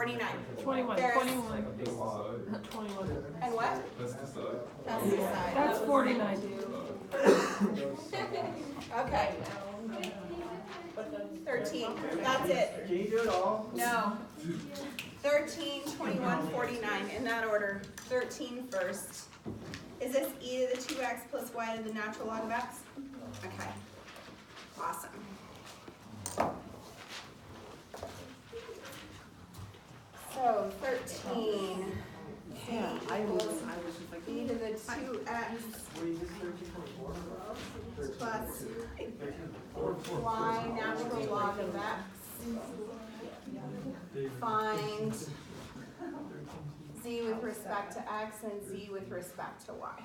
49. 21. There's- 21. 21. And what? Let's decide. That's the side. That's 49. Okay. 13. That's it. Can you do it all? No. 13, 21, 49, in that order. 13 first. Is this e to the 2x plus y to the natural log of x? Okay. Awesome. So 13. Yeah, I was just like, E to the 2x Were you just 13.4? plus y natural log of x. Find z with respect to x and z with respect to y.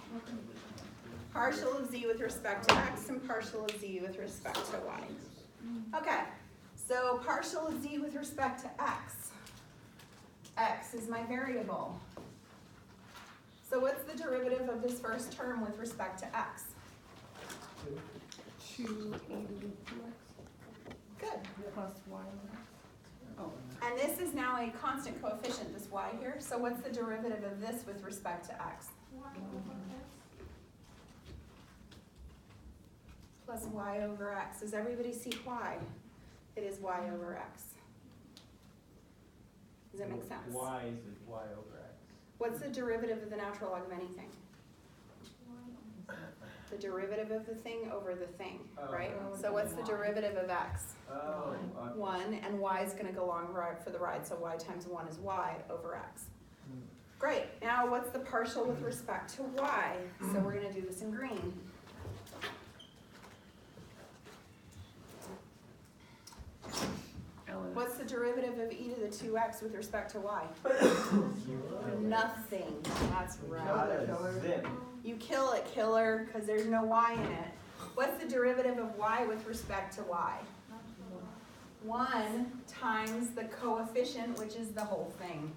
Partial of z with respect to x and partial of z with respect to y. Okay, so partial of z with respect to x. X is my variable. So what's the derivative of this first term with respect to x? 2 e to the 2x Good. plus y. And this is now a constant coefficient, this y here. So what's the derivative of this with respect to x? Plus y over x. Does everybody see why? It is y over x. Does that make sense? Y is y over x. What's the derivative of the natural log of anything? The derivative of the thing over the thing, right? So what's the derivative of x? Oh, 1, and y is going to go along for the ride, so y times 1 is y over x. Great, now what's the partial with respect to y? So we're going to do this in green. What's the derivative of e to the 2x with respect to y? Nothing, that's Got right. a zip. You kill it, killer, because there's no y in it. What's the derivative of y with respect to y? 1 times the coefficient, which is the whole thing,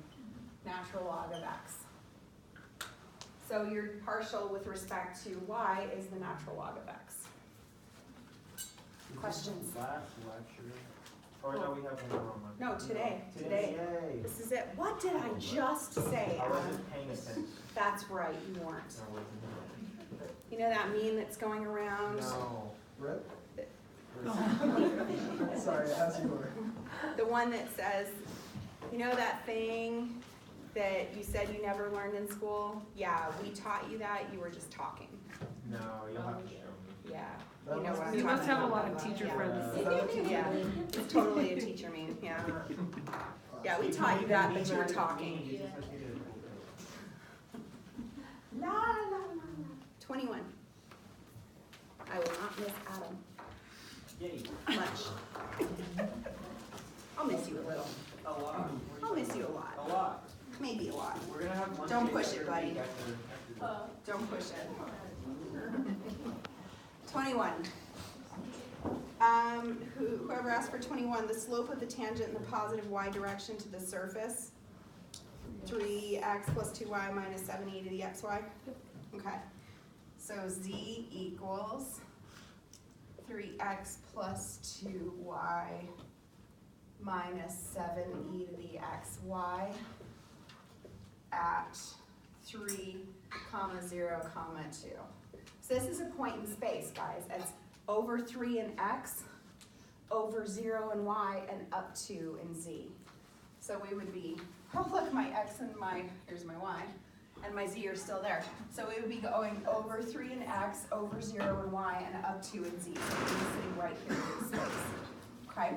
natural log of x. So your partial with respect to y is the natural log of x. Questions? Last lecture. Or no, we have one more on Monday. No, today. Yay. This is it. What did I just say? I Adam? wasn't paying attention. That's right, you weren't. I wasn't. You know that meme that's going around? No. Rip? Sorry, as you were. The one that says, you know that thing that you said you never learned in school? Yeah, we taught you that, you were just talking. No, you'll have to show me. Yeah, That you know must what I'm be- You talking must have a about. lot of teacher Yeah. friends. Yeah, it's totally a teacher meme, yeah. Yeah, we taught you that, but you were talking. You just have to do it. La, la, la, la. 21. I will not miss Adam Yay. much. I'll miss you a little. A lot. I'll miss you a lot. A lot. Maybe a lot. We're gonna have lunch. Don't push every it, buddy. week after Don't push it. 21. Whoever asked for 21, the slope of the tangent in the positive y direction to the surface, 3x plus 2y minus 7e to the xy. Okay. So z equals 3x plus 2y minus 7e to the xy at 3, 0, 2. So this is a point in space, guys. It's over 3 in x, over 0 in y, and up 2 in z. So we would be, oh look, my x and here's my y, and my z are still there. So we would be going over 3 in x, over 0 in y, and up 2 in z. So we'd be sitting right here in space. Okay?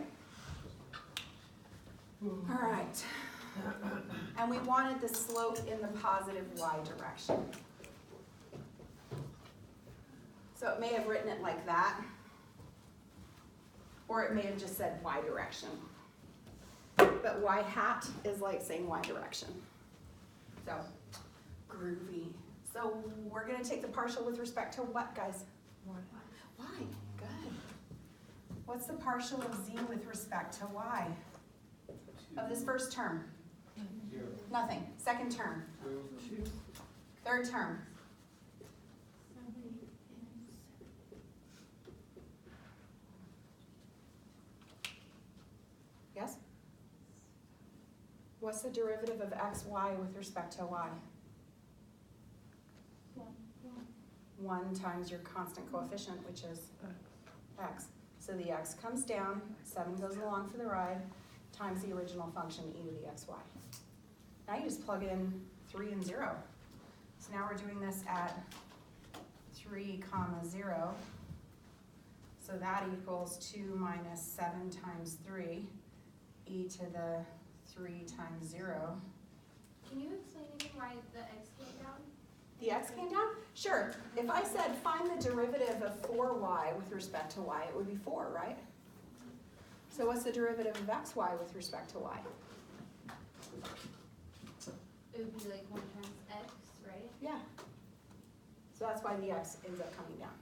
All right. And we wanted the slope in the positive y direction. So it may have written it like that, or it may have just said y direction. But y hat is like saying y direction. So, groovy. So we're gonna take the partial with respect to what, guys? Y. Good. What's the partial of z with respect to y? Of this first term? Nothing. Second term? Third term? Yes? What's the derivative of xy with respect to y? 1 times your constant coefficient, which is x. So the x comes down, 7 goes along for the ride, times the original function e to the xy. Now you just plug in 3 and 0. So now we're doing this at 3, 0. So that equals 2 minus 7 times 3, e to the 3 times 0. Can you explain again why the x came down? The x came down? Sure. If I said find the derivative of 4y with respect to y, it would be 4, right? So what's the derivative of xy with respect to y? It would be like 1 times x, right? Yeah. So that's why the x ends up coming down.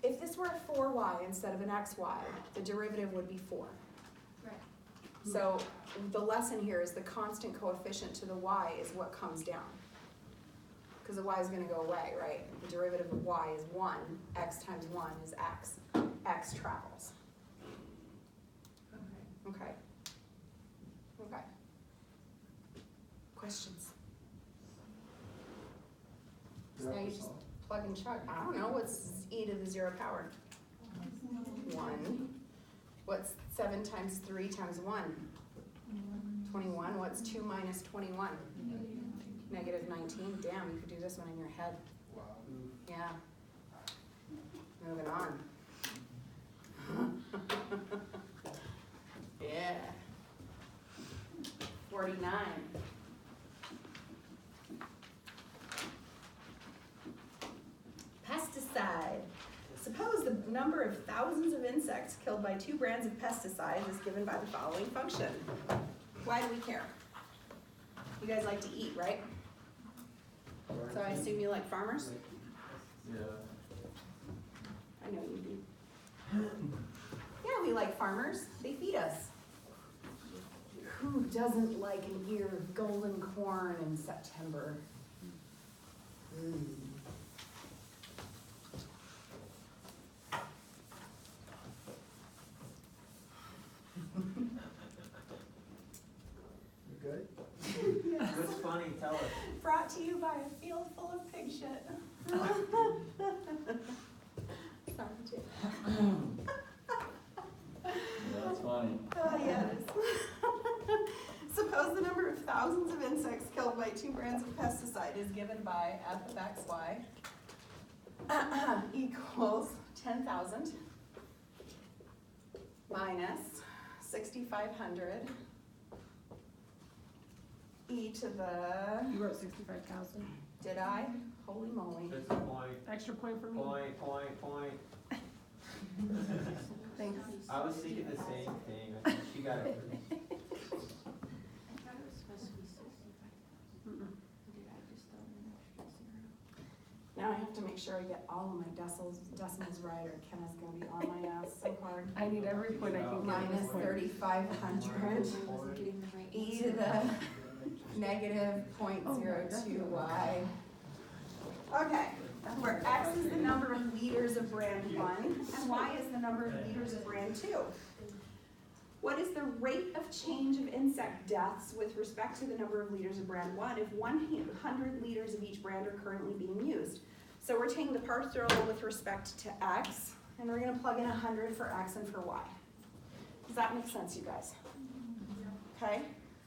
If this were a 4y instead of an xy, the derivative would be 4. Right. So the lesson here is the constant coefficient to the y is what comes down. Because the y is going to go away, right? The derivative of y is 1. X times 1 is x. X travels. Okay. Okay. Questions? So now you just plug and chug. I don't know. What's e to the 0 power? 1. What's 7 times 3 times 1? 21. What's 2 minus 21? Negative 19. Damn, you could do this one in your head. Yeah. Moving on. Yeah. 49. Pesticide. Suppose the number of thousands of insects killed by 2 brands of pesticides is given by the following function. Why do we care? You guys like to eat, right? So I assume you like farmers? Yeah. I know you do. Yeah, we like farmers. They feed us. Who doesn't like an ear of golden corn in September? Mm. You good? What's funny? Tell us. Brought to you by a field full of pig shit. Sorry, Jake. That's funny. Oh, yes. Suppose the number of thousands of insects killed by 2 brands of pesticide is given by f of xy equals 10,000 minus 6,500 e to the, You wrote 65,000. did I? Holy moly. Just a point, Extra point for me. point. Thanks. I was thinking the same thing. I think she got it. I thought it was supposed to be 65. Mm-mm. Did I just throw in an extra 0? Now I have to make sure I get all of my decimals right, or Kenna's gonna be on my ass so hard. I need every point I can get. at Minus this point. 3,500 I wasn't getting the right e answer. to the negative 0.02y. Okay, where x is the number of liters of brand 1 and y is the number of liters of brand 2. What is the rate of change of insect deaths with respect to the number of liters of brand 1 if 100 liters of each brand are currently being used? So we're taking the partial with respect to x, and we're gonna plug in 100 for x and for y. Does that make sense, you guys? Okay,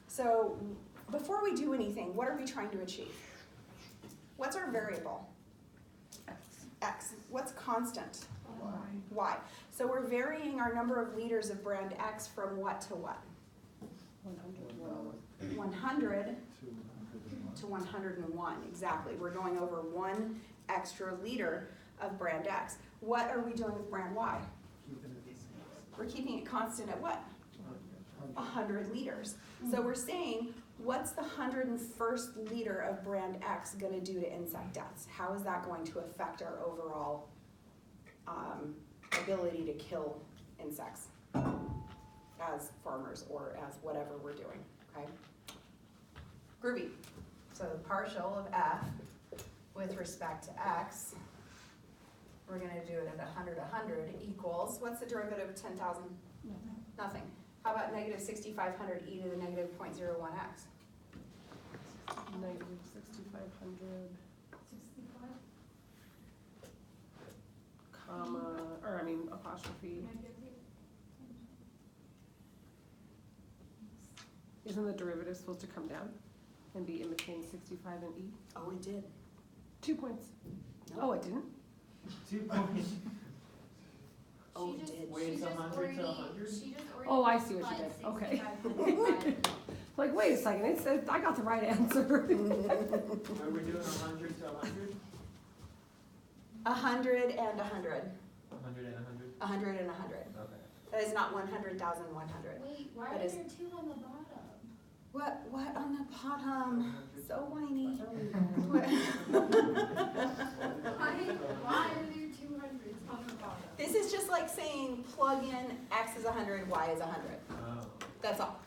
so before we do anything, what are we trying to achieve? What's our variable? X. What's constant? Y. So we're varying our number of liters of brand X from what to what? 100 to 101, exactly. We're going over 1 extra liter of brand X. What are we doing with brand Y? We're keeping it constant at what? 100 liters. So we're saying, what's the 101st liter of brand X gonna do to insect deaths? How is that going to affect our overall ability to kill insects as farmers or as whatever we're doing, okay? Groovy. So the partial of f with respect to x, we're gonna do it at 100 equals, what's the derivative of 10,000? Nothing. How about negative 6,500 e to the negative 0.01x? Negative 6,500, comma, or I mean apostrophe. Isn't the derivative supposed to come down and be in between 65 and e? Oh, it did. 2 points. Nope. Oh, it didn't? 2 points. Oh, it did. Wait, it's 100 to 100? Oh, I see what you did. Okay. Like, wait a second, it said, I got the right answer. Are we doing 100 to 100? 100 and 100. 100 and 100? 100 and 100. Okay. That is not 100,100. Wait, why That are is- there two on the bottom? What on the bottom? So whiny. Why are there 200s on the bottom? This is just like saying plug in x is 100, y is 100. Oh. That's all.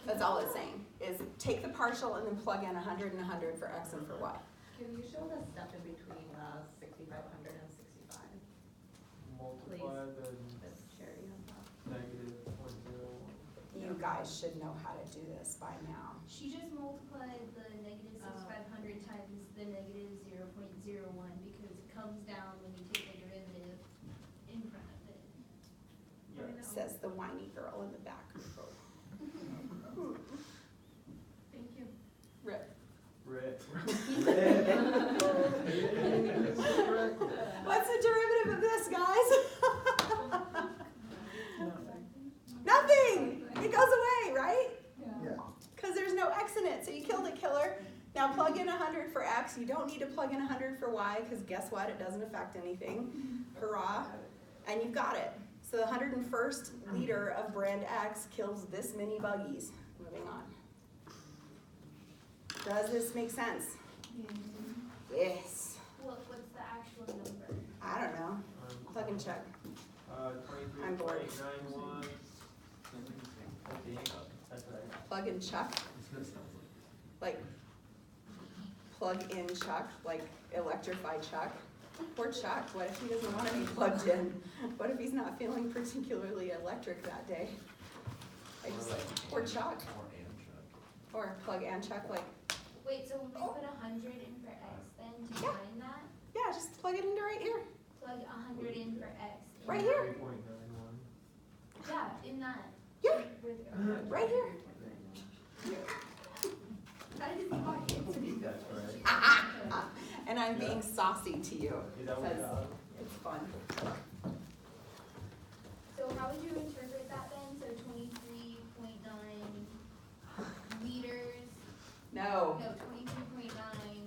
That's all it's saying, is take the partial and then plug in 100 and 100 for x and for y. Can you show the step in between 6,500 and 65? Multiply the That's Sherry on top. negative 0.01. You guys should know how to do this by now. She just multiplied the negative 6,500 times the negative 0.01 because it comes down when you take the derivative in front of it. Yeah. Says the whiny girl in the back. Thank you. Rip. Rip. What's the derivative of this, guys? Nothing. It goes away, right? Yeah. Because there's no x in it, so you killed it, killer. Now plug in 100 for x. You don't need to plug in 100 for y, because guess what? It doesn't affect anything. Hurrah. And you've got it. So the 101st liter of brand X kills this many buggies. Moving on. Does this make sense? Yes. What's the actual number? I don't know. Plug and check. 23.91. I'm bored. I think that's right. Plug and chuck. Like, plug in Chuck, like electrify Chuck. Poor Chuck, what if he doesn't want to be plugged in? What if he's not feeling particularly electric that day? I just like, poor Chuck. Or plug and Chuck, like, Wait, so when we put 100 in for x, then to Yeah. find that, yeah, just plug it into right here. plug 100 in for x. Right here. 3.91. Yeah, in that. Yeah, right here. That is not I think that's right. And I'm being saucy to you. Is that what Because it's fun. So how would you interpret that then? So 23.9 liters, No. no, 23.9.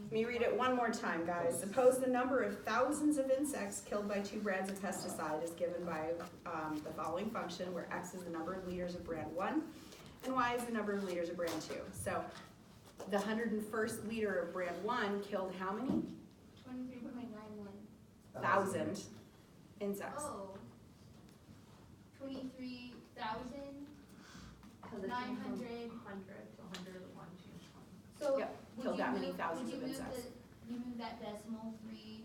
Let me read it one more time, guys. Suppose the number of thousands of insects killed by 2 brands of pesticide is given by the following function, where x is the number of liters of brand 1 and y is the number of liters of brand 2. So the 101st liter of brand 1 killed how many? 23.91. Thousand insects. Oh. 23,900. 100 to 101 change. So Yep, would killed you that many move- thousands would you of move insects. You move that decimal 3.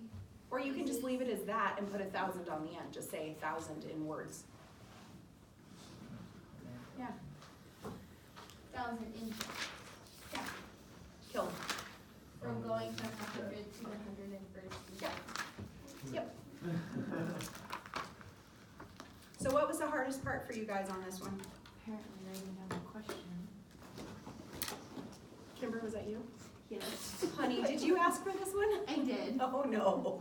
Or you can just leave it as that and put 1,000 on the end. Just say 1,000 in words. Yeah, 1,000 insects. killed. From going from 100 to 101st. Yep. Yep. So what was the hardest part for you guys on this one? Apparently I even have a question. Kimber, was that you? Yes. Honey, did you ask for this one? I did. Oh, no.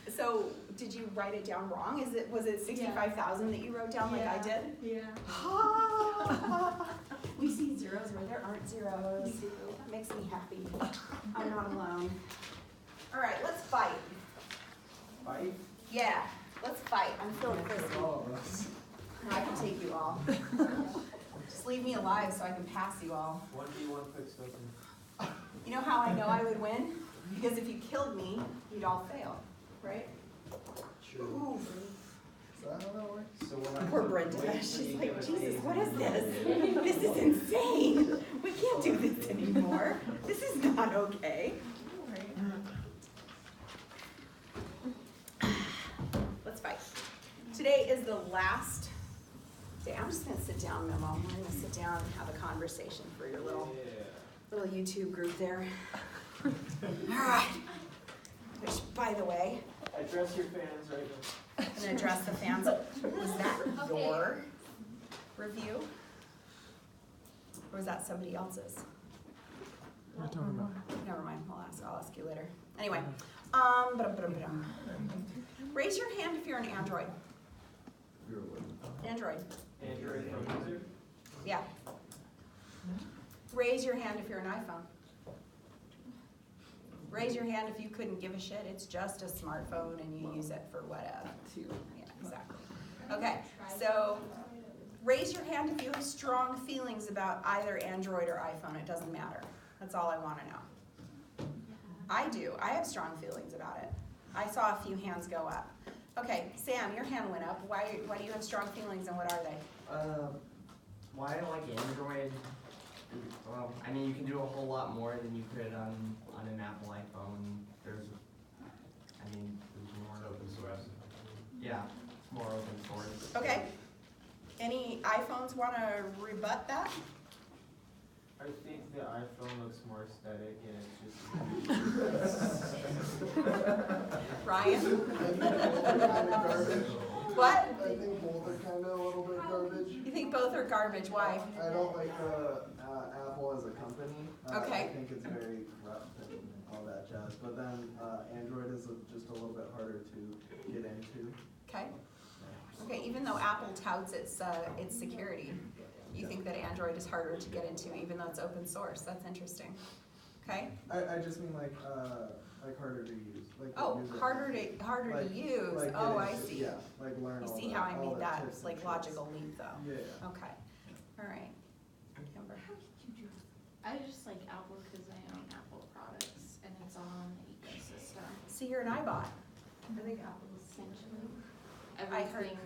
So, did you write it down wrong? Was it 65,000 that you wrote down like I did? Yeah. We see zeros where there aren't zeros. That makes me happy. I'm not alone. All right, let's fight. Fight? Yeah, let's fight. I'm feeling frisky. All of us. I can take you all. Just leave me alive so I can pass you all. 1v1 quick spoken. You know how I know I would win? Because if you killed me, you'd all fail, right? True. Oof. So I don't know where. So we'll have Poor to Brenda, wait till she's you like, give us Jesus, the- what is this? This is insane. We can't do this anymore. This is not okay. Let's fight. Today is the last dance. just gonna sit down, Memo. We're gonna sit down and have a conversation for your little YouTube group there. All right. Which, by the way, Address your fans right now. I'm gonna address the fans. Was that your review? Or was that somebody else's? What are you talking about? Never mind, I'll ask you later. Anyway, raise your hand if you're an Android. Android, Android phone user? yeah. Raise your hand if you're an iPhone. Raise your hand if you couldn't give a shit, it's just a smartphone and you use it for whatever. Two. Yeah, exactly. Okay, so raise your hand if you have strong feelings about either Android or iPhone, it doesn't matter. That's all I wanna know. I do, I have strong feelings about it. I saw a few hands go up. Okay, Sam, your hand went up. Why do you have strong feelings and what are they? Why I like Android? Well, I mean, you can do a whole lot more than you could on an Apple iPhone. There's more open source. Yeah, it's more open source. Okay, any iPhones wanna rebut that? I think the iPhone looks more aesthetic and it's just. Ryan? Garbage. What? I think both are kind of a little bit garbage. You think both are garbage, why? I don't like Apple as a company. Okay. I think it's very corrupt and all that jazz. But then Android is just a little bit harder to get into. Okay. Okay, even though Apple touts its security, you think that Android is harder to get into even though it's open source. That's interesting. Okay? I just mean like harder to use. Like the Oh, user harder interface. to use. Like Oh, getting I to- see. Yeah, like learn You all see the- how I all made the that tips and like tricks. logical leap though? Yeah. Okay. All right. Kimber. I just like Apple because I own Apple products and it's all on the ecosystem. See, you're an iBot. I think Apple essentially I heard- everything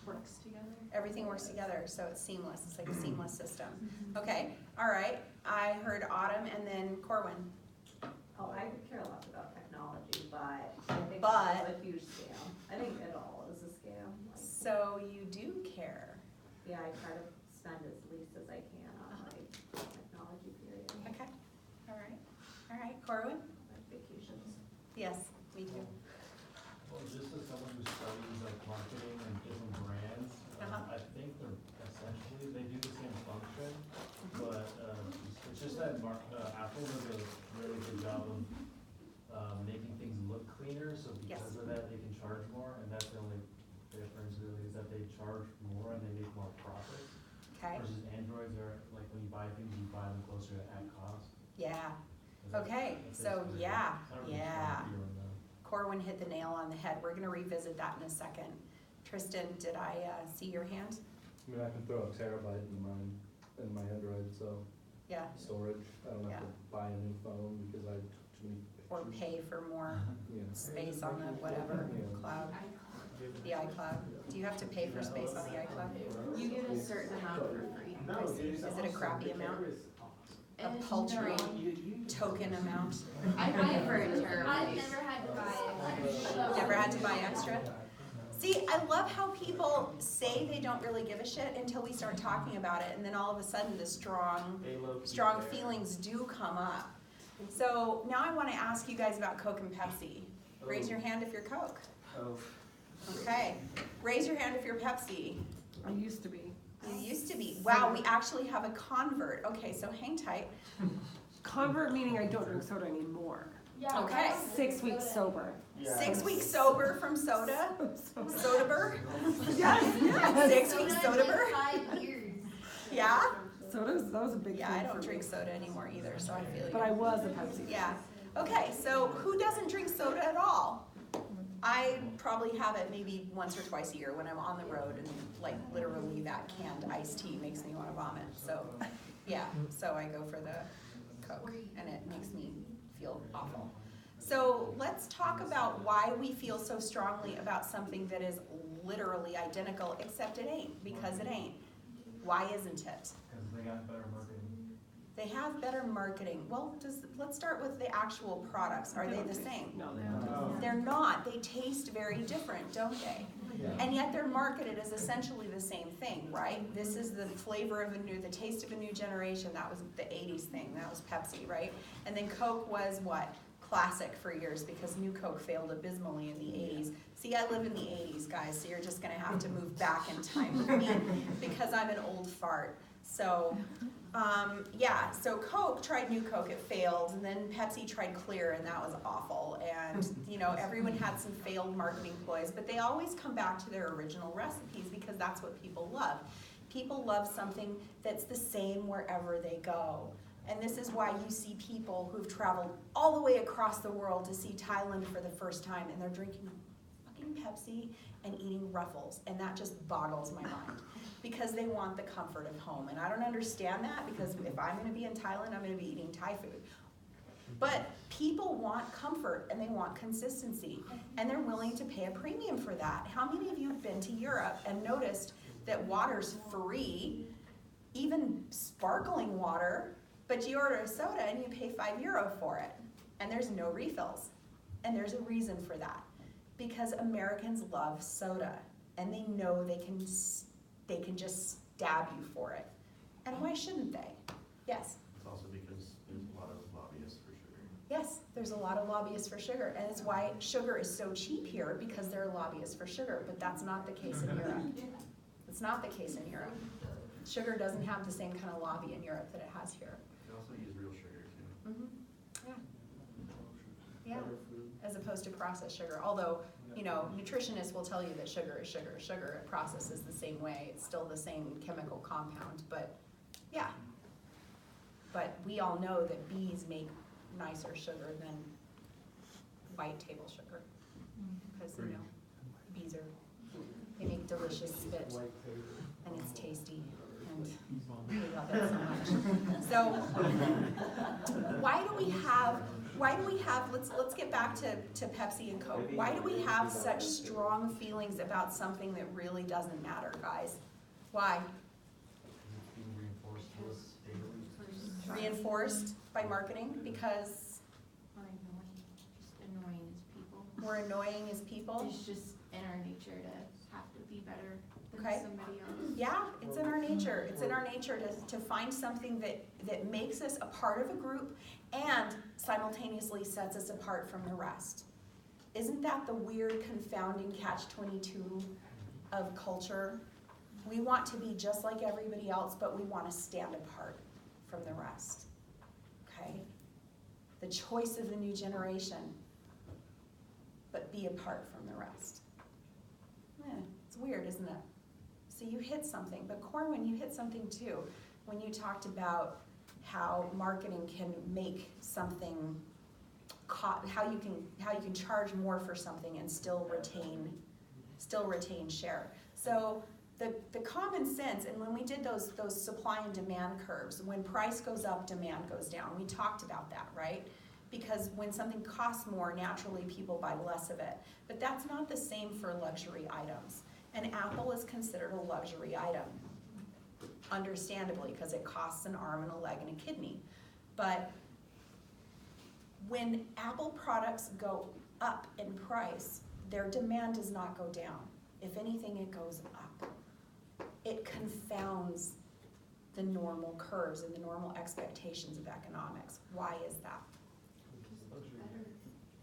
works together. Everything works together, so it's seamless. It's like a seamless system. Okay, all right. I heard Autumn and then Corwin. Oh, I could care less about technology, but I think But- it's a huge scam. I think it all is a scam. Like, So you do care. yeah, I try to spend as least as I can on like technology period, Okay, all right. All right, Corwin? like vacations. Yes, me too. Well, just as someone who studies like marketing and different brands, I think they're essentially, they do the same function, but it's just that Apple does a really good job of making things look cleaner, so because of that, they can charge more, and that's the only difference really, is that they charge more and they make more profits. Okay, Versus Androids are, like, when you buy things, you buy them closer to at cost. yeah. 'Cause Okay, that's so basically- yeah, it's not really yeah. smart deal, no. Corwin hit the nail on the head. We're gonna revisit that in a second. Tristan, did I see your hand? I mean, I can throw a terabyte in my Android, so Yeah, storage, I don't have Yeah. to buy a new phone because I took too many or pictures. pay for more Yeah. space on the whatever Yeah. cloud, the iCloud. Do you have to pay for space on the iCloud? You get a certain amount for free. I see. Is it a crappy amount? A paltry token amount? I pay for a terabyte. I've never had to buy it. Never had to buy extra? See, I love how people say they don't really give a shit until we start talking about it, and then all of a sudden the strong feelings do come up. So now I wanna ask you guys about Coke and Pepsi. Raise your hand if you're Coke. Oh, Okay. Raise your hand if you're Pepsi. I used to be. You used to be. Wow, we actually have a convert. Okay, so hang tight. Convert meaning I don't drink soda anymore. Yeah. Okay. 6 weeks sober. yeah. 6 weeks sober from soda? Sodaber? Yes, yes. 6 weeks sodaber? 5 years. Yeah? That was a big Yeah, thing I for don't me. drink soda anymore either, so I feel But I you. was a Pepsi. Yeah. Okay, so who doesn't drink soda at all? I probably have it maybe once or twice a year when I'm on the road and like literally that canned iced tea makes me wanna vomit. So, yeah, so I go for the Coke and it makes me feel awful. So let's talk about why we feel so strongly about something that is literally identical, except it ain't, because it ain't. Why isn't it? Because they got better marketing. They have better marketing. Well, let's start with the actual products. Are they the same? No, they don't. They're not. They taste very different, don't they? And yet they're marketed as essentially the same thing, right? This is the flavor of the taste of a new generation. That was the 80s thing. That was Pepsi, right? And then Coke was what? Classic for years, because New Coke failed abysmally in the 80s. See, I live in the 80s, guys, so you're just gonna have to move back in time with me because I'm an old fart. So, yeah, so Coke tried New Coke, it failed, and then Pepsi tried Clear, and that was awful. And, you know, everyone had some failed marketing ploys, but they always come back to their original recipes because that's what people love. People love something that's the same wherever they go. And this is why you see people who've traveled all the way across the world to see Thailand for the first time, and they're drinking fucking Pepsi and eating Ruffles, and that just boggles my mind. Because they want the comfort of home. And I don't understand that, because if I'm gonna be in Thailand, I'm gonna be eating Thai food. But people want comfort and they want consistency, and they're willing to pay a premium for that. How many of you have been to Europe and noticed that water's free, even sparkling water, but you order a soda and you pay €5 for it, and there's no refills? And there's a reason for that. Because Americans love soda, and they know they can just stab you for it. And why shouldn't they? Yes? It's also because there's a lot of lobbyists for sugar. Yes, there's a lot of lobbyists for sugar, and it's why sugar is so cheap here, because there are lobbyists for sugar, but that's not the case in Europe. It's not the case in Europe. Sugar doesn't have the same kind of lobby in Europe that it has here. They also use real sugar too. Mm-hmm. Yeah. Yeah, as opposed to processed sugar. Although, you know, nutritionists will tell you that sugar is sugar is sugar. It processes the same way. It's still the same chemical compound, but yeah. But we all know that bees make nicer sugar than white table sugar. Because, you know, bees they make delicious spit, and it's tasty, and we love it so much. So, why do we have, let's get back to Pepsi and Coke. Why do we have such strong feelings about something that really doesn't matter, guys? Why? It's being reinforced to us daily. Reinforced by marketing? Because We're annoying, just annoying as people. we're annoying as people? It's just in our nature to have to be better than Okay. somebody else. Yeah, it's in our nature. It's in our nature to find something that makes us a part of a group and simultaneously sets us apart from the rest. Isn't that the weird, confounding catch-22 of culture? We want to be just like everybody else, but we want to stand apart from the rest. Okay? The choice of the new generation, but be apart from the rest. It's weird, isn't it? So you hit something, but Corwin, you hit something too, when you talked about how marketing can make something, how you can charge more for something and still retain share. So the common sense, and when we did those supply and demand curves, when price goes up, demand goes down. We talked about that, right? Because when something costs more, naturally people buy less of it. But that's not the same for luxury items. And Apple is considered a luxury item, understandably, because it costs an arm and a leg and a kidney. But when Apple products go up in price, their demand does not go down. If anything, it goes up. It confounds the normal curves and the normal expectations of economics. Why is that?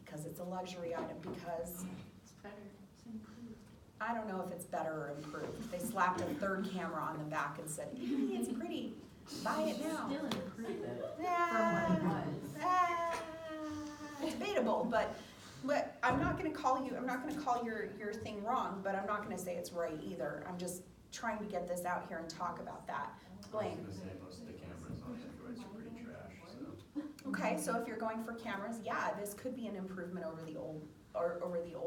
Because it's a luxury item, because It's better, it's improved. I don't know if it's better or improved. They slapped a third camera on the back and said, "Hey, it's pretty, buy it now." Still improved Ah, from what it was. debatable, but I'm not gonna call your thing wrong, but I'm not gonna say it's right either. I'm just trying to get this out here and talk about that. Blaine. I was gonna say most of the cameras on Androids are pretty trash, so. Okay, so if you're going for cameras, yeah, this could be an improvement over the old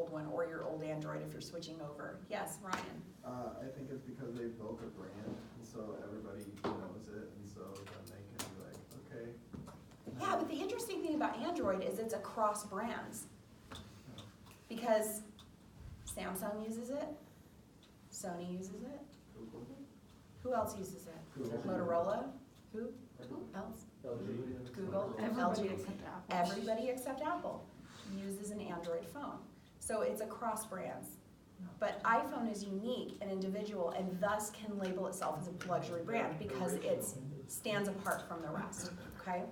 one, or your old Android if you're switching over. Yes, Ryan. I think it's because they built a brand, and so everybody knows it, and so then they can be like, okay. Yeah, but the interesting thing about Android is it's across brands. Because Samsung uses it, Sony uses it, Google. who else uses it? Google. Motorola, Who else? LG. Google, Everybody LG. except Apple. Everybody except Apple uses an Android phone. So it's across brands. But iPhone is unique and individual and thus can label itself as a luxury brand because it stands apart from the rest, okay?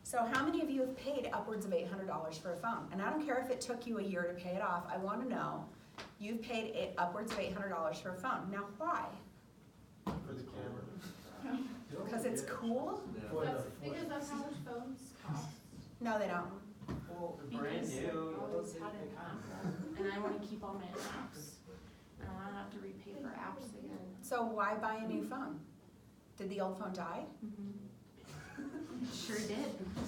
So how many of you have paid upwards of $800 for a phone? And I don't care if it took you a year to pay it off, I wanna know, you've paid upwards of $800 for a phone. Now why? For the camera. Because it's cool? That's because that's how much phones cost. No, they don't. Well, brand Because new. I always had an app, and I wanna keep all my apps. I don't wanna have to repay for apps again. So why buy a new phone? Did the old phone die? Sure did.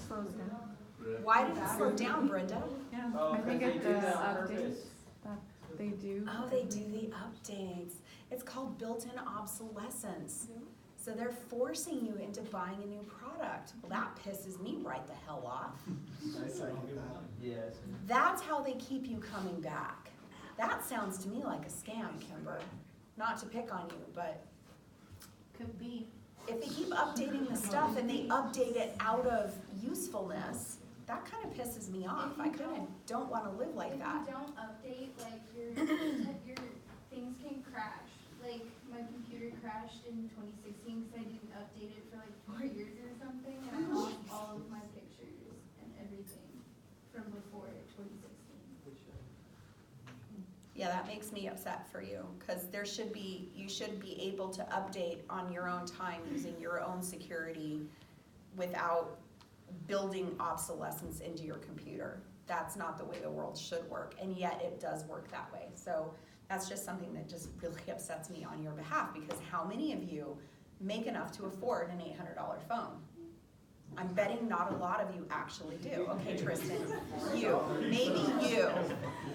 Slows down. Why did it slow down, Brenda? Yeah, Oh, I think 'cause they it do that on updates, purpose. that they do. Oh, they do the updates. It's called built-in obsolescence. So they're forcing you into buying a new product. Well, that pisses me right the hell off. I second that. Yes. That's how they keep you coming back. That sounds to me like a scam, Kimber. Not to pick on you, but Could be. if they keep updating the stuff and they update it out of usefulness, that kind of pisses me off. I kind of don't want to live like that. If you don't update, like your things can crash. Like my computer crashed in 2016 because I didn't update it for like 4 years or something, and I lost all of my pictures and everything from before 2016. Yeah, that makes me upset for you, because you should be able to update on your own time using your own security without building obsolescence into your computer. That's not the way the world should work, and yet it does work that way. So that's just something that just really upsets me on your behalf, because how many of you make enough to afford an $800 phone? I'm betting not a lot of you actually do. Okay, Tristan, you, maybe you,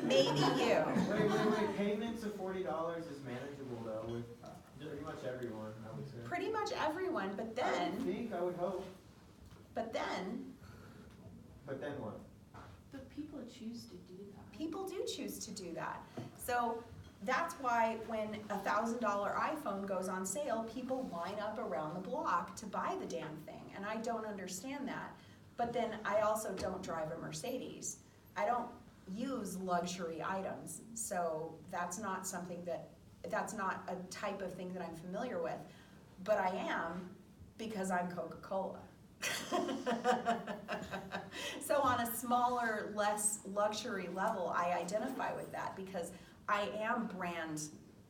maybe you. Wait. Payments of $40 is manageable though with pretty much everyone, I would say. Pretty much everyone, but I would hope. but then, But then what? But people choose to do that. people do choose to do that. So that's why when a $1,000 iPhone goes on sale, people line up around the block to buy the damn thing. And I don't understand that. But then I also don't drive a Mercedes. I don't use luxury items. So that's not that's not a type of thing that I'm familiar with. But I am, because I'm Coca-Cola. So on a smaller, less luxury level, I identify with that because I am brand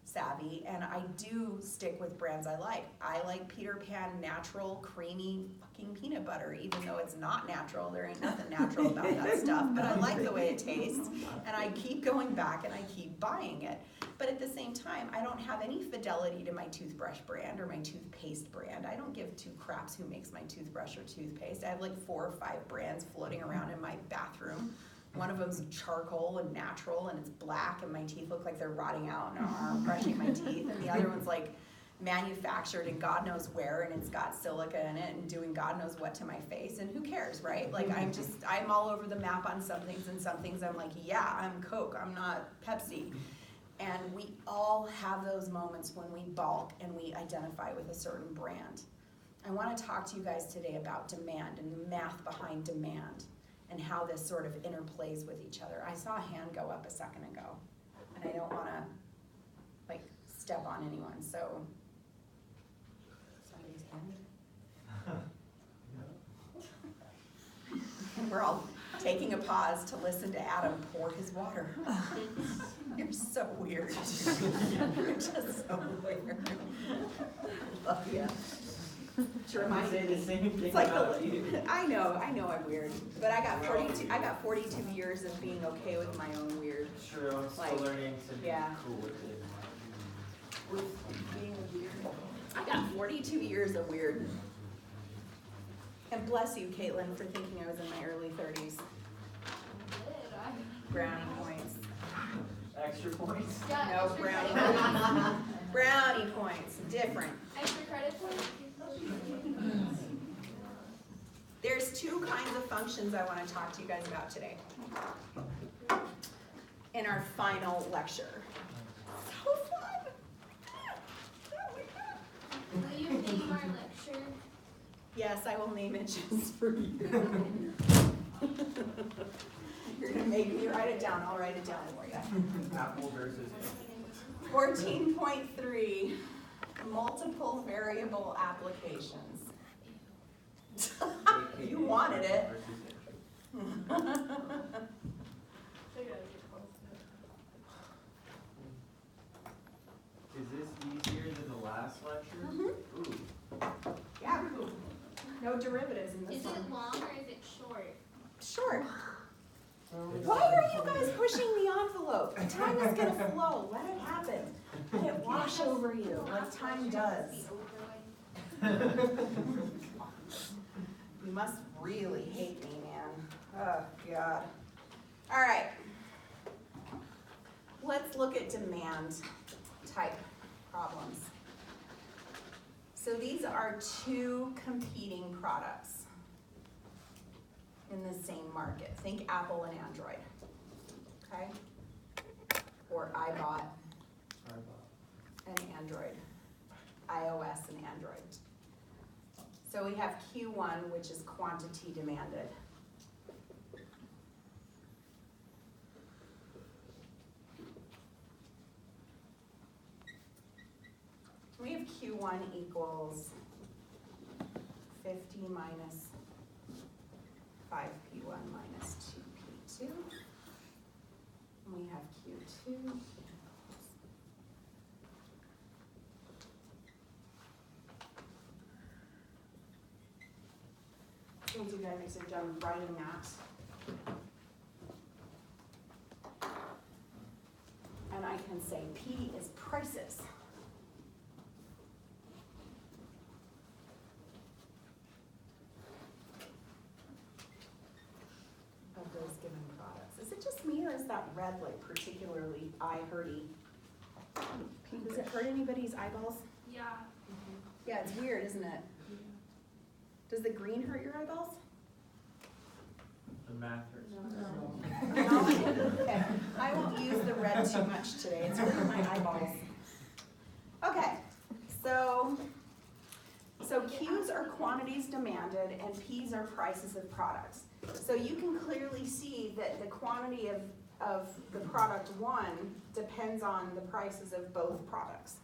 savvy and I do stick with brands I like. I like Peter Pan natural, creamy fucking peanut butter, even though it's not natural. There ain't nothing natural about that stuff, but I like the way it tastes and I keep going back and I keep buying it. But at the same time, I don't have any fidelity to my toothbrush brand or my toothpaste brand. I don't give two craps who makes my toothbrush or toothpaste. I have like 4 or 5 brands floating around in my bathroom. One of them's charcoal and natural and it's black and my teeth look like they're rotting out and I'm brushing my teeth. And the other one's like manufactured in God knows where and it's got silica in it and doing God knows what to my face. And who cares, right? Like I'm all over the map on some things and some things I'm like, yeah, I'm Coke, I'm not Pepsi. And we all have those moments when we balk and we identify with a certain brand. I want to talk to you guys today about demand and the math behind demand and how this sort of interplays with each other. I saw a hand go up a second ago, and I don't want to like step on anyone, so. Somebody's hand? And we're all taking a pause to listen to Adam pour his water. You're so weird. You're just so weird. Love ya. To remind say me. the same thing It's like about you. I know I'm weird, but I got 42 years of being okay with my own weird. True, I'm still Like, learning to be yeah. cool with it. With being weird. I got 42 years of weird. And bless you, Caitlin, for thinking I was in my early 30s. Brownie points. Extra points? Yeah, No, extra brownie credit. points. Brownie points, different. Extra credit points? There's 2 kinds of functions I want to talk to you guys about today in our final lecture. So fun! Oh my God. Will you name our lecture? Yes, I will name it just for you. You're gonna make me write it down. I'll write it down for you. Apple versus 14.3, multiple variable applications. AKA You wanted it. versus Android. Is this easier than the last lecture? Mhm. Ooh. Yeah, no derivatives in this Is one. it long or is it short? Short. Why are you guys pushing the envelope? Time is gonna flow. Let it happen. Let it wash over you like time does. You must really hate me, man. Oh, God. All right. Let's look at demand type problems. So these are two competing products in the same market. Think Apple and Android, okay? Or iBot and Android, iOS and Android. So we have Q1, which is quantity demanded. We have Q1 equals 50 minus 5P1 minus 2P2. And we have Q2. Once you guys are done writing that. And I can say P is prices. Of those given products. Is it just me or is that red like particularly eye-hurty? Does it hurt anybody's eyeballs? Yeah. Yeah, it's weird, isn't it? Does the green hurt your eyeballs? The math hurts. Okay, I won't use the red too much today, it's hurting my eyeballs. Okay, so Q's are quantities demanded and P's are prices of products. So you can clearly see that the quantity of the product one depends on the prices of both products.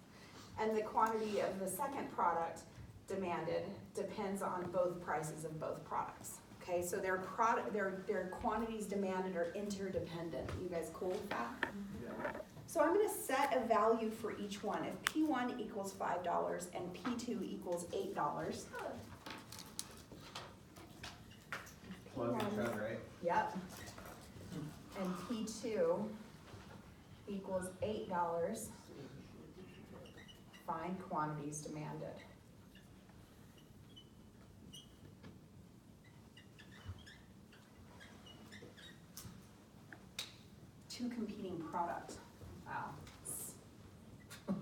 And the quantity of the second product demanded depends on both prices of both products. Okay, so their quantities demanded are interdependent. You guys cool with that? Yeah. So I'm gonna set a value for each one. If P1 equals $5 and P2 equals $8. Plug each other, right? Yep. And P2 equals $8. Find quantities demanded. Two competing products. Wow.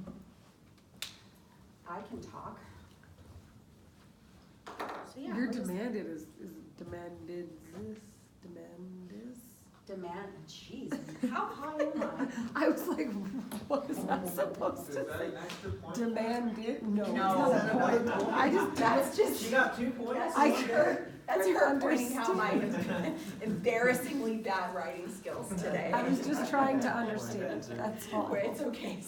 I can talk. So yeah, Your we're just- demanded is demanded this, Demand, jeez, how high am I? I was like, what is that supposed Is to that say? an extra point? Demanded, no. No. I just, That's just. She got 2 points. That's her couldn't pointing how my understand. embarrassingly bad writing skills today. I was just trying to understand, that's all. Where it's okay.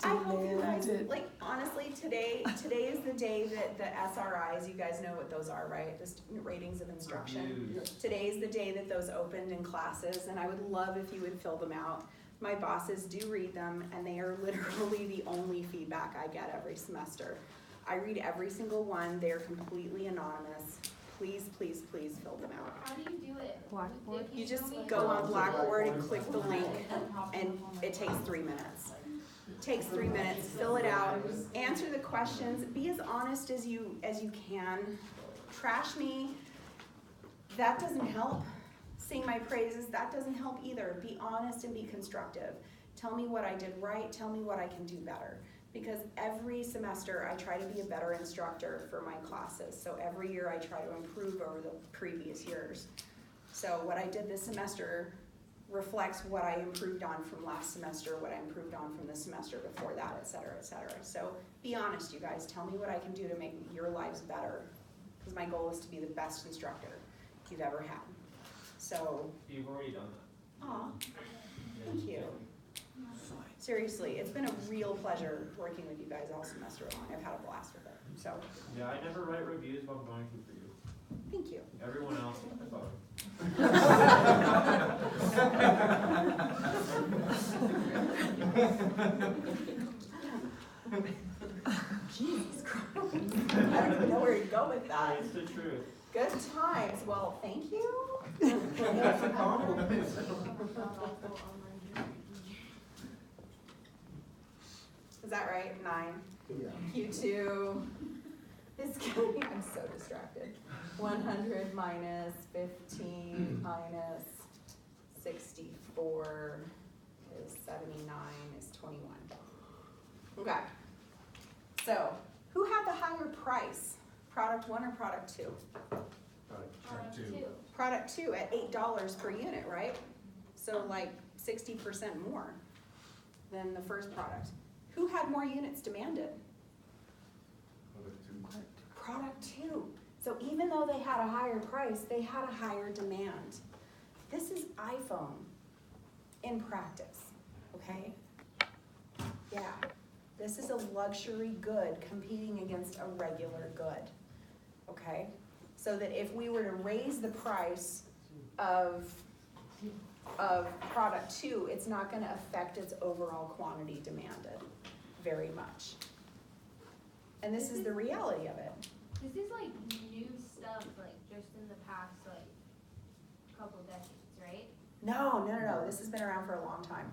I hope you guys, Demanded. like, honestly, today is the day that the SRIs, you guys know what those are, right? The student ratings of instruction. Reviews. Today is the day that those opened in classes, and I would love if you would fill them out. My bosses do read them, and they are literally the only feedback I get every semester. I read every single one, they are completely anonymous. Please, please, please fill them out. How do you do it? Blackboard? If You just show me go how- on Blackboard and click the link, and it takes 3 minutes. Takes 3 minutes, fill it out, answer the questions, be as honest as you can. Trash me, that doesn't help. Sing my praises, that doesn't help either. Be honest and be constructive. Tell me what I did right, tell me what I can do better. Because every semester I try to be a better instructor for my classes. So every year I try to improve over the previous years. So what I did this semester reflects what I improved on from last semester, what I improved on from the semester before that, et cetera, et cetera. So be honest, you guys. Tell me what I can do to make your lives better, because my goal is to be the best instructor you've ever had. So, You've already done that. aw, thank you. Seriously, it's been a real pleasure working with you guys all semester long. I've had a blast with it. So, Yeah, I never write reviews, but I'm going to for you. thank you. Everyone else, I thought. Jesus Christ. I don't even know where to go with that. It's the truth. Good times. Well, thank you. That's a compliment. Is that right? 9. Yeah. Q2 is gonna be, I'm so distracted. 100 minus 15 minus 64 is 79 is 21. Okay. So, who had the higher price? Product 1 or product 2? Product two. Product 2 at $8 per unit, right? So like 60% more than the first product. Who had more units demanded? Product 2. So even though they had a higher price, they had a higher demand. This is iPhone in practice, okay? Yeah, this is a luxury good competing against a regular good, okay? So that if we were to raise the price of product 2, it's not gonna affect its overall quantity demanded very much. And this is the reality of it. This is like new stuff, like just in the past like couple decades, right? No, this has been around for a long time.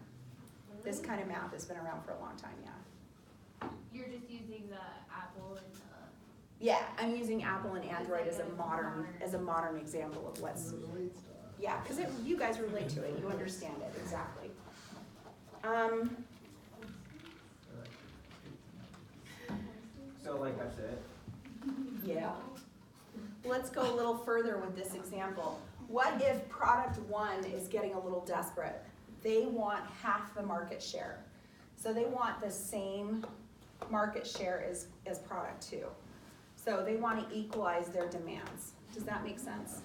This Really? kind of math has been around for a long time, yeah. You're just using the Apple and Yeah, I'm using Apple and Android like as a a modern modern- example of what's, Relate stuff. yeah, because you guys relate to it, you understand it, exactly. So like that's it? Yeah. Let's go a little further with this example. What if product 1 is getting a little desperate? They want half the market share. So they want the same market share as product 2. So they want to equalize their demands. Does that make sense?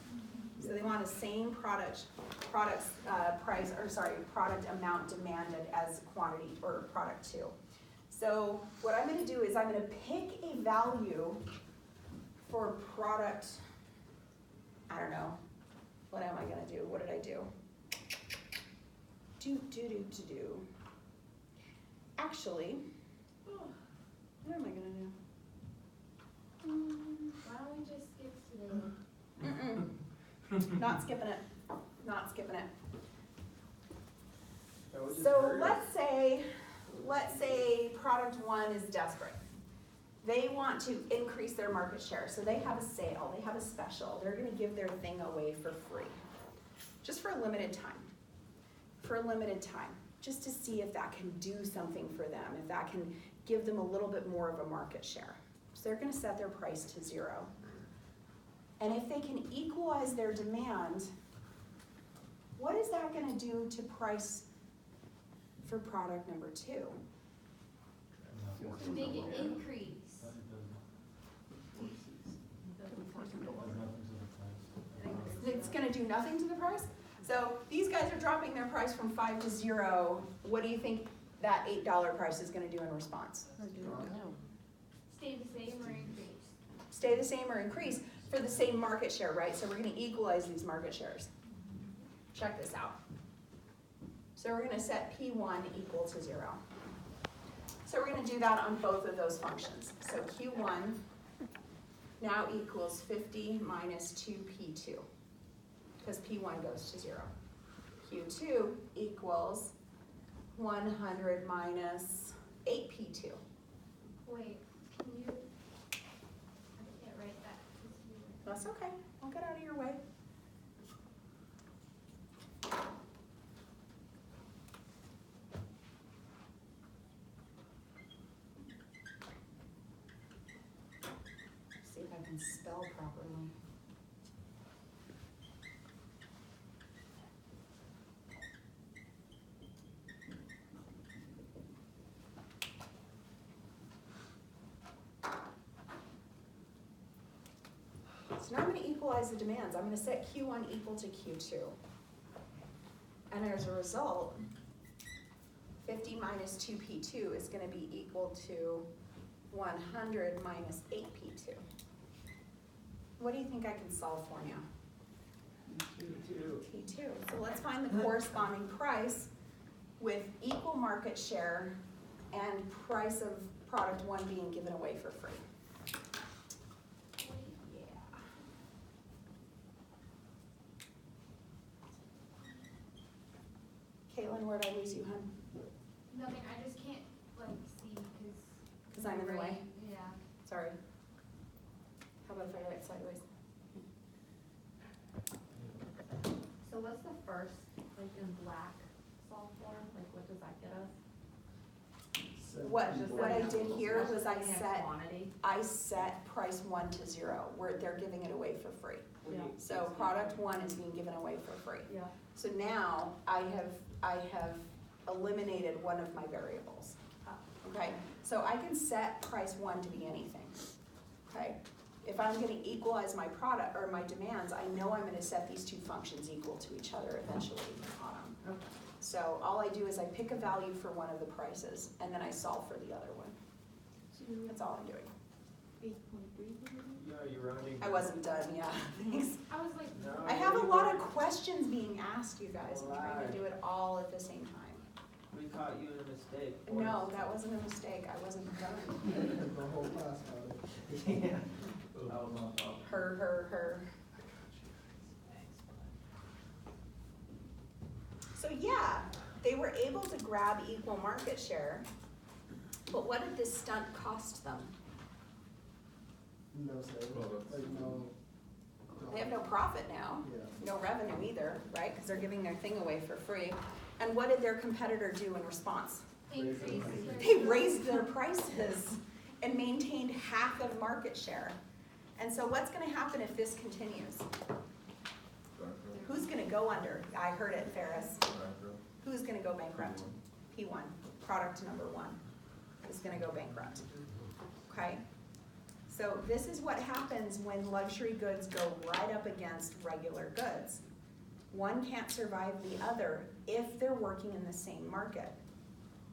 So they want the same product amount demanded as quantity or product 2. So what I'm going to do is I'm going to pick a value for product, I don't know, what am I going to do? What did I do? Actually, what am I going to do? why don't we just skip today? Not skipping it, not skipping it. That was just So very- let's say product 1 is desperate. They want to increase their market share, so they have a sale, they have a special, they're gonna give their thing away for free. Just for a limited time. For a limited time, just to see if that can do something for them, if that can give them a little bit more of a market share. So they're gonna set their price to 0. And if they can equalize their demand, what is that gonna do to price for product number 2? Make it increase. It's gonna do nothing to the price? So these guys are dropping their price from 5 to 0. What do you think that $8 price is gonna do in response? Stay the same or increase? Stay the same or increase for the same market share, right? So we're gonna equalize these market shares. Check this out. So we're gonna set P1 equal to 0. So we're gonna do that on both of those functions. So Q1 now equals 50 minus 2P2, because P1 goes to 0. Q2 equals 100 minus 8P2. Wait, can you, I can't write that. That's okay, I'll get out of your way. See if I can spell properly. So now I'm gonna equalize the demands. I'm gonna set Q1 equal to Q2. And as a result, 50 minus 2P2 is gonna be equal to 100 minus 8P2. What do you think I can solve for now? P2. So let's find the corresponding price with equal market share and price of product one being given away for free. Yeah. Caitlin, where'd I lose you, hun? Nothing, I just can't like see because. Because I'm in the way? Yeah. Sorry. How about if I write sideways? So what's the first, like in black solve for, like what does that get us? What I Just did like- here was I just like set, quantity. I set price 1 to 0, where they're giving it away for free. Yeah. So product 1 is being given away for free. Yeah. So now I have eliminated one of my variables. Okay, so I can set price 1 to be anything. Okay, if I'm gonna equalize my product or my demands, I know I'm gonna set these two functions equal to each other eventually on them. Okay. So all I do is I pick a value for one of the prices and then I solve for the other one. That's all I'm doing. 8.3. Yeah, you're rounding. I wasn't done, yeah, thanks. I was like, No, I have a you lot were- of questions being asked, you guys. I'm trying to Why? do it all at the same time. We caught you in a mistake. No, that wasn't a mistake. I wasn't done. The whole class got it. Yeah. That was my fault. Her. So yeah, they were able to grab equal market share, but what did this stunt cost them? No sales, like no. They have no profit now, Yeah. no revenue either, right? Because they're giving their thing away for free. And what did their competitor do in response? increase their. They raised their prices and maintained half of market share. And so what's gonna happen if this continues? Who's gonna go under? I heard it, Ferris. Who's gonna go bankrupt? P1, product number 1 is gonna go bankrupt. Okay? So this is what happens when luxury goods go right up against regular goods. One can't survive the other if they're working in the same market.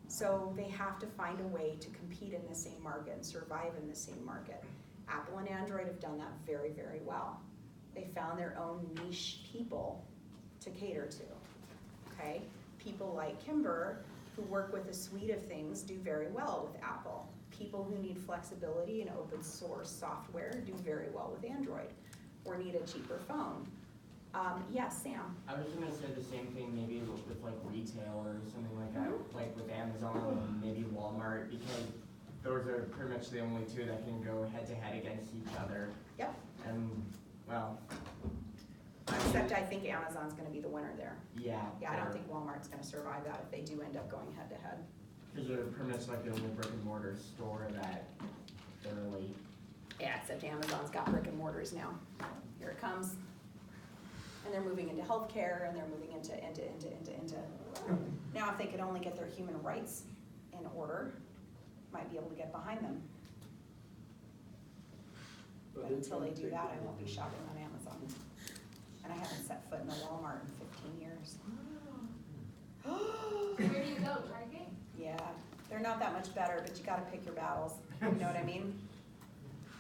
So they have to find a way to compete in the same market and survive in the same market. Apple and Android have done that very, very well. They found their own niche people to cater to, okay? People like Kimber, who work with a suite of things, do very well with Apple. People who need flexibility and open source software do very well with Android, or need a cheaper phone. Yes, Sam? I was just gonna say the same thing maybe with like retail or something like that, like with Amazon and maybe Walmart, because those are pretty much the only two that can go head to head against each other. Yep. And, well. Except I think Amazon's gonna be the winner there. Yeah. Yeah, I don't think Walmart's gonna survive that if they do end up going head to head. Because they're pretty much like the only brick and mortar store that really. Yeah, except Amazon's got brick and mortars now. Here it comes. And they're moving into healthcare and they're moving into. Now, if they could only get their human rights in order, might be able to get behind them. But until they do that, I won't be shopping on Amazon. And I haven't set foot in a Walmart in 15 years. Where do you go, Target? Yeah, they're not that much better, but you gotta pick your battles. You know what I mean?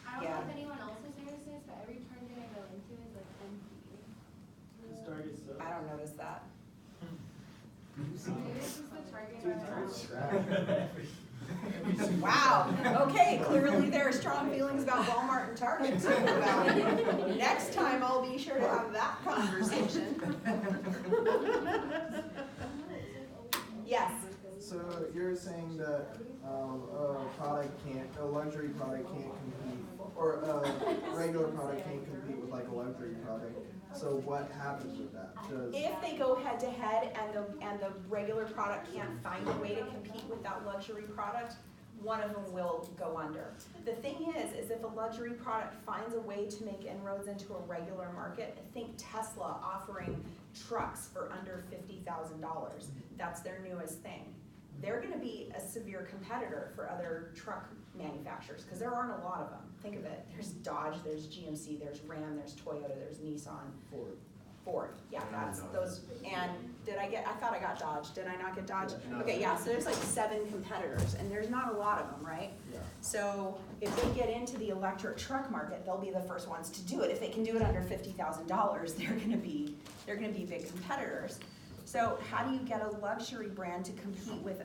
I don't Yeah. know if anyone else has noticed this, but every Target I go into is like empty. This Target sucks. I don't notice that. Maybe it's just the Target Dude, I Target's go. Wow, okay, clearly there are strong feelings about Walmart and Target too. Well, next time I'll be sure to have that conversation. Yes, So you're saying that a luxury product can't compete, or a regular product can't compete with like a luxury product. So what happens with that? if they go head to head and the regular product can't find a way to compete with that luxury product, one of them will go under. The thing is if a luxury product finds a way to make inroads into a regular market, think Tesla offering trucks for under $50,000. That's their newest thing. they're gonna be a severe competitor for other truck manufacturers, because there aren't a lot of them. Think of it, there's Dodge, there's GMC, there's Ram, there's Toyota, there's Nissan. Ford, yeah, that's those, and I thought I got Dodge, did I not get Dodge? Okay, yeah, so there's like 7 competitors, and there's not a lot of them, right? Yeah. So if they get into the electric truck market, they'll be the first ones to do it. If they can do it under $50,000, they're gonna be big competitors. So how do you get a luxury brand to compete with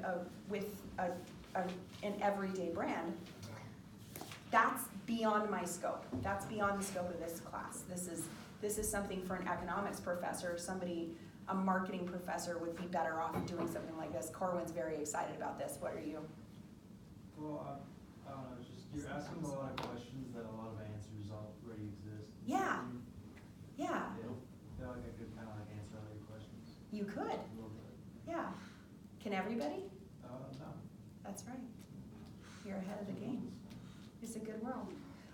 an everyday brand? That's beyond my scope. That's beyond the scope of this class. This is something for an economics professor, a marketing professor would be better off doing something like this. Corwin's very excited about this. What are you? Well, I don't know, you're asking a lot of questions that a lot of answers already exist. Yeah. Yeah, I feel like I could kind of like answer all your questions you could. a little bit. Yeah. Can everybody? No. That's right. You're ahead of the game. It's a good world.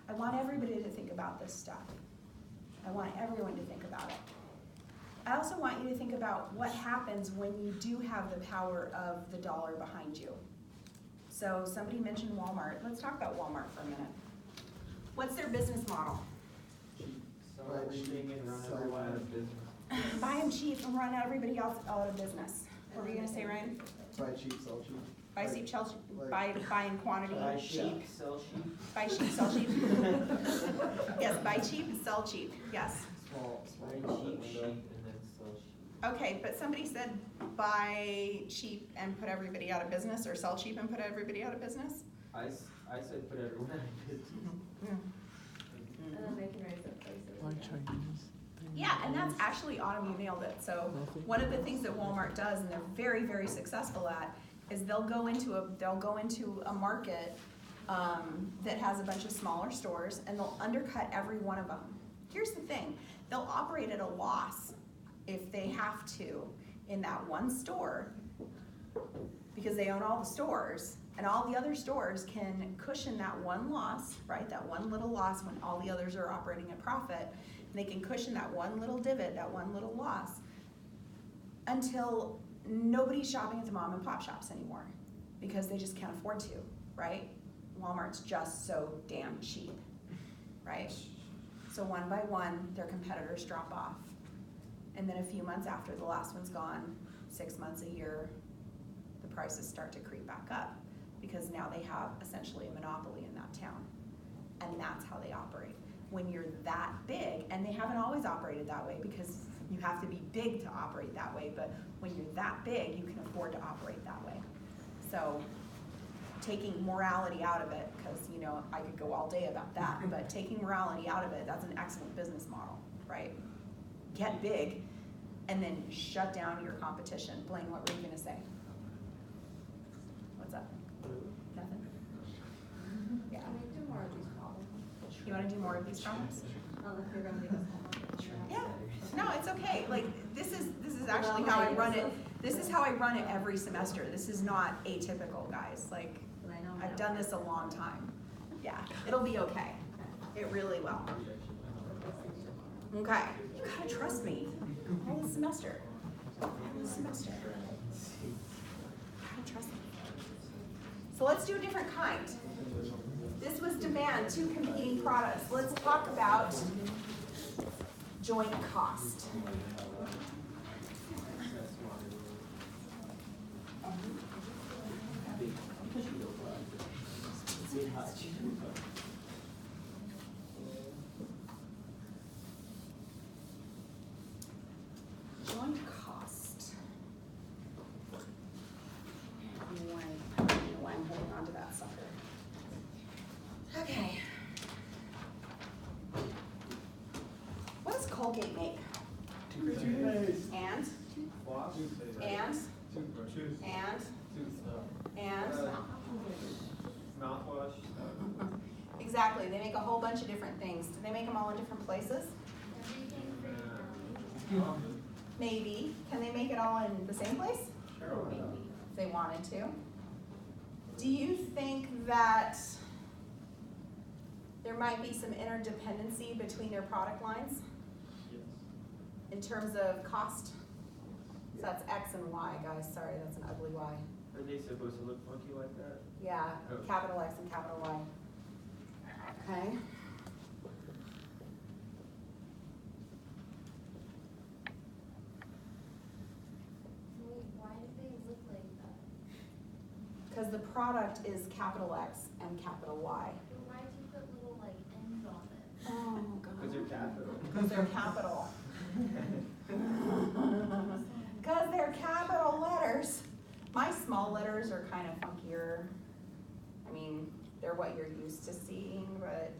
I want everybody to think about this stuff. I want everyone to think about it. I also want you to think about what happens when you do have the power of the dollar behind you. So somebody mentioned Walmart. Let's talk about Walmart for a minute. What's their business model? Sell everything and run everyone out of business. Buy them cheap and run everybody else out of business. What were you gonna say, Ryan? Buy cheap, sell cheap. Buy cheap, sell cheap, buy in quantity. Buy cheap. sheep, sell sheep. Buy cheap, sell cheap. Yes, buy cheap and sell cheap, yes. Buy cheap sheep and then sell sheep. Okay, but somebody said buy cheap and put everybody out of business, or sell cheap and put everybody out of business? I said put everyone out of business. And then they can raise their prices. Yeah, and that's actually Autumn, you nailed it. So one of the things that Walmart does, and they're very, very successful at, is they'll go into a market that has a bunch of smaller stores, and they'll undercut every one of them. Here's the thing, they'll operate at a loss if they have to in that one store, because they own all the stores, and all the other stores can cushion that one loss, right? That one little loss when all the others are operating at profit. And they can cushion that one little divot, that one little loss, until nobody's shopping at the mom and pop shops anymore, because they just can't afford to, right? Walmart's just so damn cheap, right? So one by one, their competitors drop off. And then a few months after the last one's gone, 6 months, a year, the prices start to creep back up, because now they have essentially a monopoly in that town. And that's how they operate. When you're that big, and they haven't always operated that way, because you have to be big to operate that way, but when you're that big, you can afford to operate that way. So taking morality out of it, because I could go all day about that, but taking morality out of it, that's an excellent business model, right? Get big, and then shut down your competition. Blaine, what were you gonna say? What's up? Nothing? Yeah. Can we do more of these problems? You wanna do more of these problems? If you're gonna make us homework. Yeah, no, it's okay. Like, this is actually how I run it. This is how I run it every semester. This is not atypical, guys. Like, I've done this a long time. Yeah, it'll be okay. It really will. Okay, you gotta trust me. All the semester. All the semester. You gotta trust me. So let's do a different kind. This was demand, 2 competing products. Let's talk about joint cost. Joint cost. I don't know why I'm holding on to that sucker. Okay. What does Colgate make? And? And? And? Mouthwash. Exactly, they make a whole bunch of different things. Do they make them all in different places? Everything for your family. Maybe. Can they make it all in the same place? Sure. Maybe, if they wanted to. Do you think that there might be some interdependency between their product lines in terms of cost? So that's X and Y, guys. Sorry, that's an ugly Y. Are they supposed to look funky like that? Yeah, Oh. capital X and capital Y. Okay. Wait, why do they look like that? Because the product is capital X and capital Y. But why'd you put little like ends on it? Oh, Because they're capital. Because they're capital. Because they're capital letters. My small letters are kind of funkier. I mean, they're what you're used to seeing, but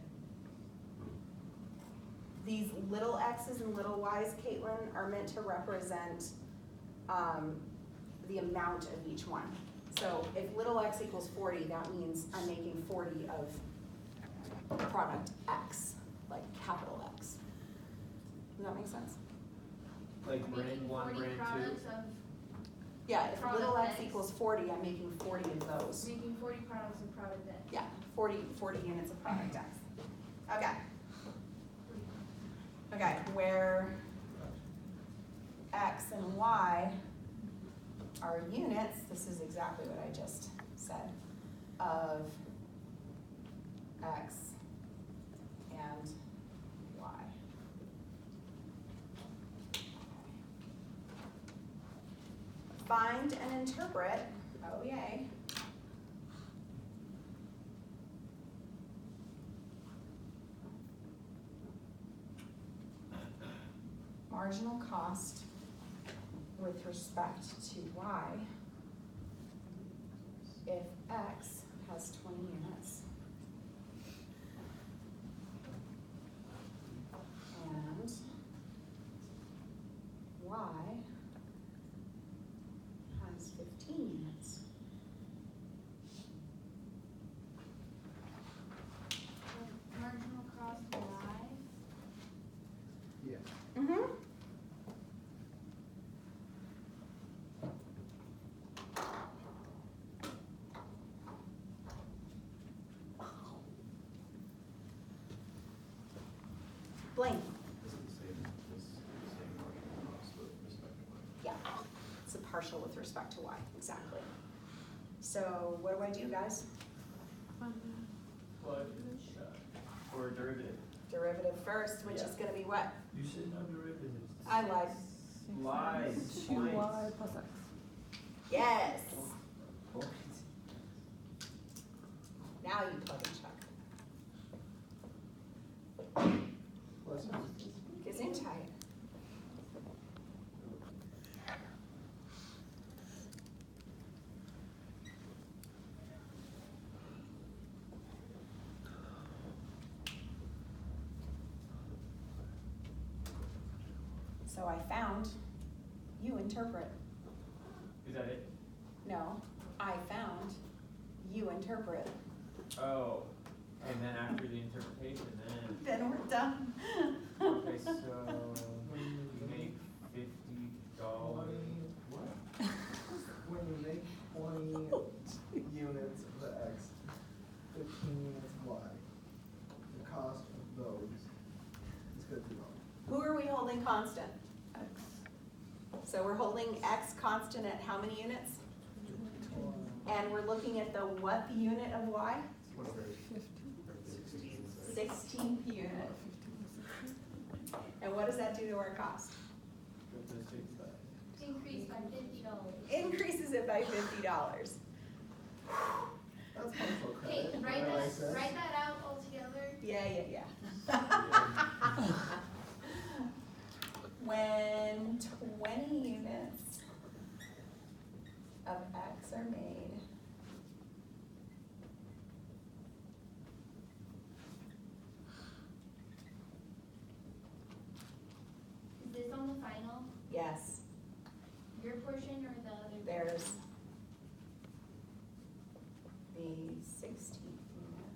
these little X's and little Y's, Caitlin, are meant to represent the amount of each one. So if little x equals 40, that means I'm making 40 of product X, like capital X. Does that make sense? Like brand Making one, 40 brand two. products of, Yeah, if Product little x X. equals 40, I'm making 40 of those. making 40 products of product X. Yeah, 40 units of product X. Okay. Okay, where X and Y are units, this is exactly what I just said, of X and Y. Find and interpret, oh yay. Marginal cost with respect to Y if X has 20 units. And Y has 15 units. Marginal cost Y. Yeah. Mm-hmm. Blaine, This is the same marginal cost, but respectively. yeah, it's a partial with respect to Y, exactly. So what do I do, guys? What? Or derivative. Derivative first, which is Yeah. gonna be what? You said no derivatives. I lied. Lies. 2y plus x. Yes. Now you plug and check. Plus, Gesundheit. So I found, you interpret. Is that it? No, I found, you interpret. Oh, and then after the interpretation, then, Then we're done. okay, so you make $50. what? When you make 20 units of the X, 15 units of Y, the cost of those is $50. Who are we holding constant? X. So we're holding X constant at how many units? And we're looking at the what unit of Y? 16th unit. And what does that do to our cost? Increased by $50. Increases it by $50. That's partial Hey, credit. write that makes that, sense. write that out all together. Yeah. When 20 units of X are made, Is this on the final, yes, your portion or the other? there's the 16th unit.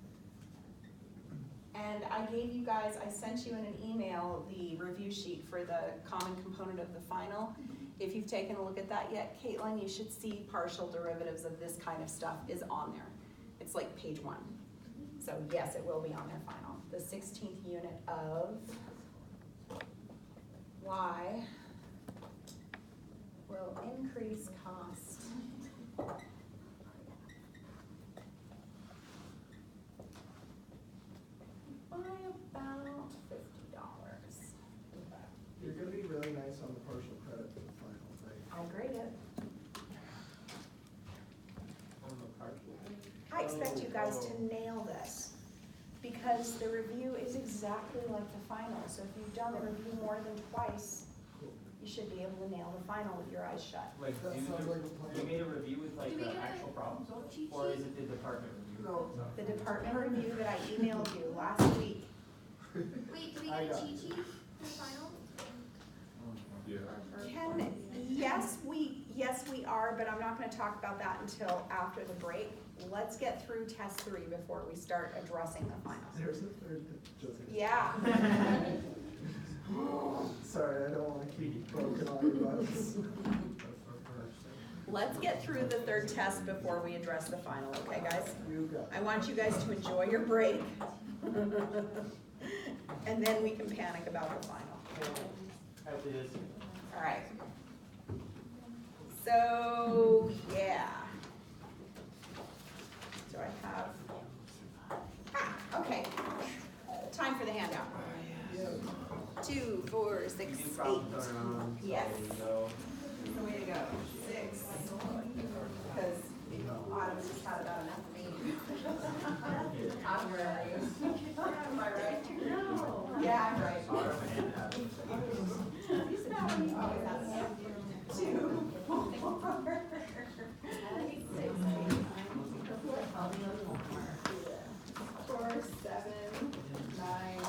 And I gave you guys, I sent you in an email the review sheet for the common component of the final. If you've taken a look at that yet, Caitlin, you should see partial derivatives of this kind of stuff is on there. It's like page 1. So yes, it will be on their final. The 16th unit of Y will increase cost guys to nail this. Because the review is exactly like the final, so if you've done the review more than twice, you should be able to nail the final with your eyes shut. Like, That sounds like a plan. you made a review with like Do we the get a actual problems, cheat or is sheet? it the department review? No. The department review that I emailed you last week, Wait, do we I get a got cheat sheet for final? yes, we are, but I'm not gonna talk about that until after the break. Let's get through test 3 before we start addressing the final. There's a third, just kidding. Yeah. Sorry, I don't wanna keep broken on your buttons. Let's get through the third test before we address the final, okay, guys? You got I want you guys to enjoy your break. And then we can panic about the final. After this, All right. So, yeah. So I have, okay. Time for the handout. 2, 4, 6, 8. review problems are on, so Yes. there you go. The way to go. 6. Because Autumn just had about enough of me. I'm right. Am I right? Yeah, I'm right. Autumn and Adam. You always have enough. 2, 4, 6, 4, 7, 9.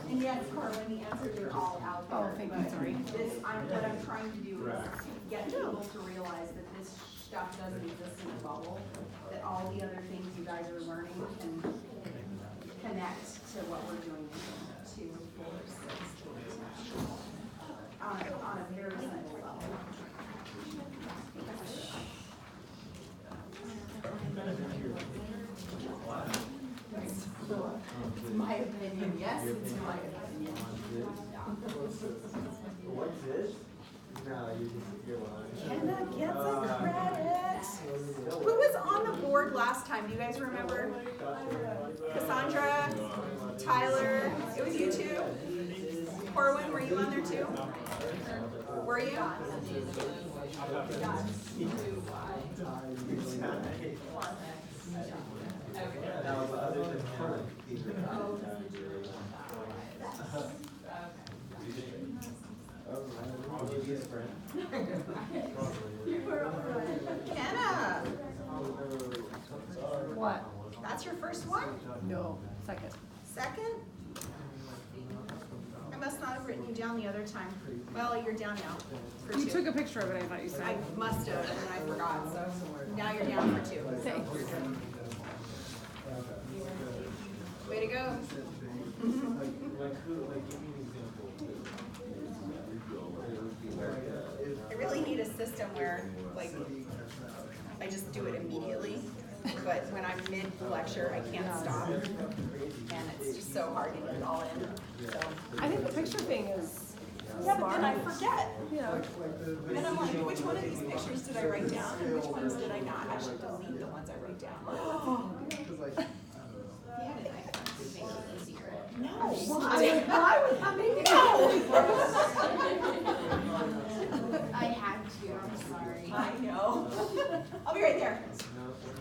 And yes, Carlin, the answers are all out there. Oh, thank you, but sorry. What I'm trying to do Right. is get people to realize that this stuff doesn't exist in a bubble, that all the other things you guys are learning can connect to what we're doing in 2, 4, 6, 8. On a very simple level. It's my opinion, yes, it's my opinion. What's this? No, you just, you're lying. Kenna gets a credit. Who was on the board last time? Do you guys remember? Cassandra, Tyler, it was you two? Corwin, were you on there too? Were you? No, but other than fun. I'll give you a sprint. Kenna, What? that's your first one? No, second. Second? I must not have written you down the other time. Well, you're down now for You 2. took a picture of it, I thought you I said. must have, and I forgot, so now you're down for 2. Thanks. Way to go. Like who, like give me an example. I really need a system where, like, I just do it immediately, but when I'm mid-lecture, I can't stop. And it's just so hard to get it all in, so. I think the picture thing is Yeah, but then I smart. forget. Yeah. Then I'm like, which one of these pictures did I write down and which ones did I not? I should delete the ones I write down. No. Why would that make it? I had to, I'm sorry. I know. I'll be right there. No, sir.